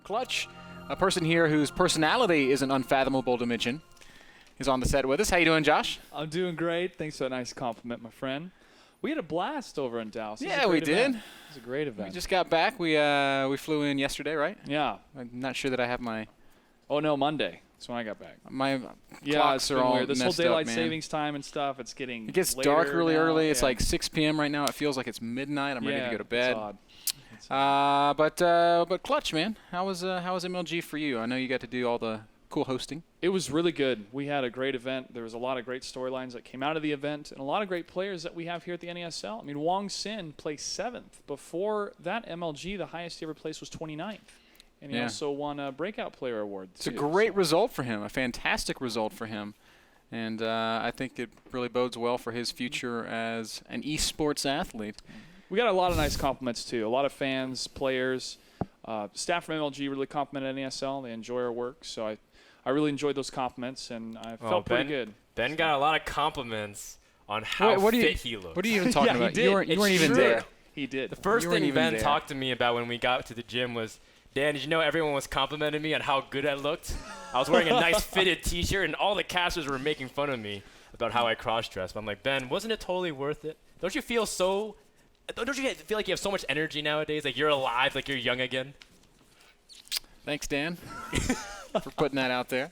Clutch, a person here whose personality is an unfathomable dimension, is on the set with us. How you doing, Josh? I'm doing great. Thanks for that nice compliment, my friend. We had a blast over in Dallas. Yeah, we did. It was a great event. We just got back. We flew in yesterday, right? Yeah. I'm not sure that I have my... Oh, no, Monday. That's when I got back. My clocks are all weird. This whole messed daylight up, man. savings time and stuff, it's getting It gets later dark really now. early. Yeah. It's like 6 p.m. right now. It feels like it's midnight. I'm ready to go to bed. It's odd. But Clutch, man, how was MLG for you? I know you got to do all the cool hosting. It was really good. We had a great event. There was a lot of great storylines that came out of the event and a lot of great players that we have here at the NASL. I mean, Wong Sin placed 7th. Before that, MLG, the highest he ever placed was 29th. And he also won a Breakout Player Award, It's a great result for him, a fantastic result for him. And I think it really bodes well for his future as an esports athlete. We got a lot of nice compliments, too. A lot of fans, players, staff from MLG really complimented NASL. They enjoy our work. So I really enjoyed those compliments, and I felt pretty good. Ben got a lot of compliments on how fit he looked. What are you even talking about? He did. You weren't even there. He did. The first thing Ben talked to me about when we got to the gym was, Dan, did you know everyone was complimenting me on how good I looked? I was wearing a nice fitted T-shirt, and all the casters were making fun of me about how I cross-dressed. But I'm like, Ben, wasn't it totally worth it? Don't you feel like you have so much energy nowadays? Like you're alive, like you're young again? Thanks, Dan, for putting that out there.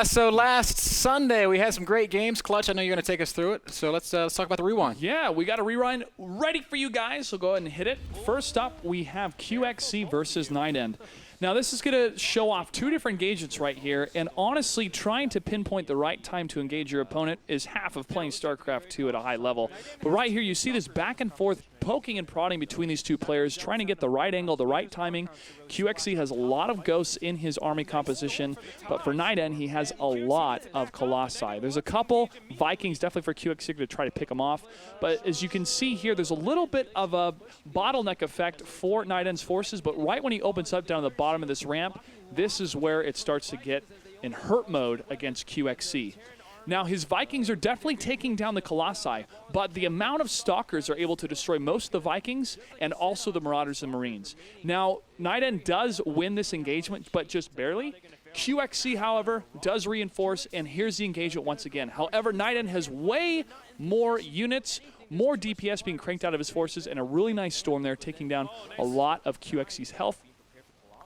So last Sunday, we had some great games. Clutch, I know you're going to take us through it. So let's talk about the rewind. Yeah, we got a rewind ready for you guys, so go ahead and hit it. First up, we have QXC versus Night End. Now, this is going to show off 2 different engagements right here, and honestly, trying to pinpoint the right time to engage your opponent is half of playing StarCraft 2 at a high level. But right here, you see this back and forth poking and prodding between these 2 players, trying to get the right angle, the right timing. QXC has a lot of ghosts in his army composition, but for Night End, he has a lot of Colossi. There's a couple Vikings definitely for QXC to try to pick them off, but as you can see here, there's a little bit of a bottleneck effect for Night End's forces, but right when he opens up down the bottom of this ramp, this is where it starts to get in hurt mode against QXC. Now, his Vikings are definitely taking down the Colossi, but the amount of Stalkers are able to destroy most of the Vikings and also the Marauders and Marines. Now, Night End does win this engagement, but just barely. QXC, however, does reinforce, and here's the engagement once again. However, Night End has way more units, more DPS being cranked out of his forces, and a really nice storm there, taking down a lot of QXC's health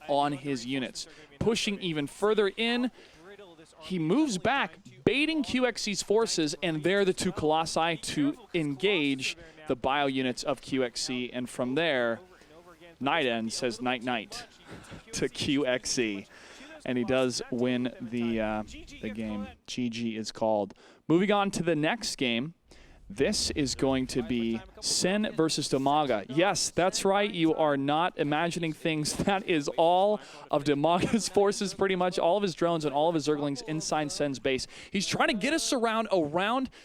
on his units. Pushing even further in, he moves back, baiting QXC's forces, and there the 2 Colossi to engage the bio units of QXC. And from there, Night End says night-night to QXC. And he does win the game. GG is called. Moving on to the next game. This is going to be Sen versus Damaga. Yes, that's right. You are not imagining things. That is all of Damaga's forces, pretty much all of his drones and all of his Zerglings inside Sen's base. He's trying to get us around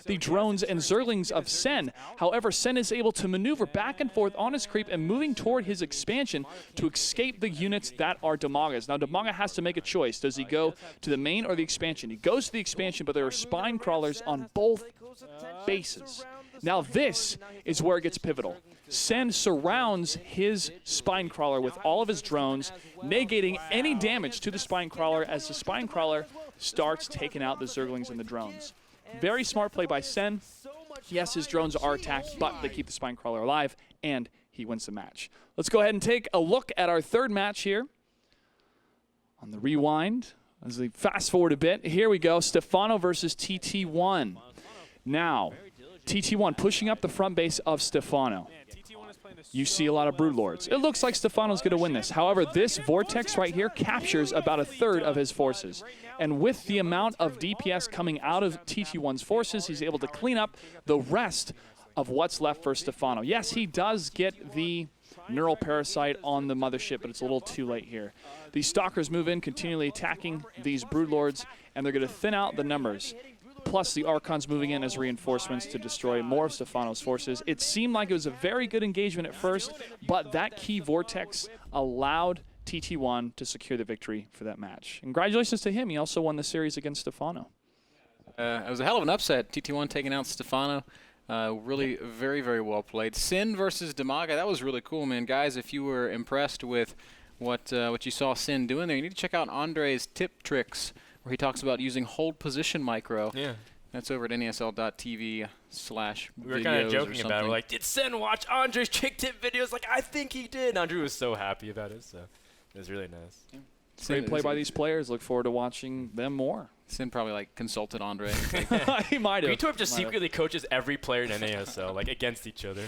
the drones and Zerglings of Sen. However, Sen is able to maneuver back and forth on his creep and moving toward his expansion to escape the units that are Damaga's. Now, Damaga has to make a choice. Does he go to the main or the expansion? He goes to the expansion, but there are spine crawlers on both bases. Now this is where it gets pivotal. Sen surrounds his spine crawler with all of his drones, negating any damage to the spine crawler as the spine crawler starts taking out the Zerglings and the drones. Very smart play by Sen. Yes, his drones are attacked, but they keep the spine crawler alive, and he wins the match. Let's go ahead and take a look at our 3rd match here on the rewind. As we fast forward a bit, here we go. Stefano versus TT1. Now, TT1 pushing up the front base of Stefano. You see a lot of Broodlords. It looks like Stefano's going to win this. However, this Vortex right here captures about 1/3 of his forces. And with the amount of DPS coming out of TT1's forces, he's able to clean up the rest of what's left for Stefano. Yes, he does get the Neural Parasite on the mothership, but it's a little too late here. These Stalkers move in, continually attacking these Broodlords, and they're going to thin out the numbers. Plus the Archons moving in as reinforcements to destroy more of Stefano's forces. It seemed like it was a very good engagement at first, but that key Vortex allowed TT1 to secure the victory for that match. Congratulations to him. He also won the series against Stefano. It was a hell of an upset. TT1 taking out Stefano. Really very, very well played. Sin versus Damaga. That was really cool, man. Guys, if you were impressed with what you saw Sin doing there. You need to check out Andre's tip tricks, where he talks about using hold position micro. Yeah. That's over at NASL.tv/videos. We were kind of joking about it. We're like, did Sen watch Andre's trick tip videos? Like, I think he did. Andre was so happy about it, so it was really nice. Yeah. Great play by these players. Look forward to watching them more. Sin probably like consulted Andre. He might have. VTorp just secretly coaches every player in NASL, like against each other.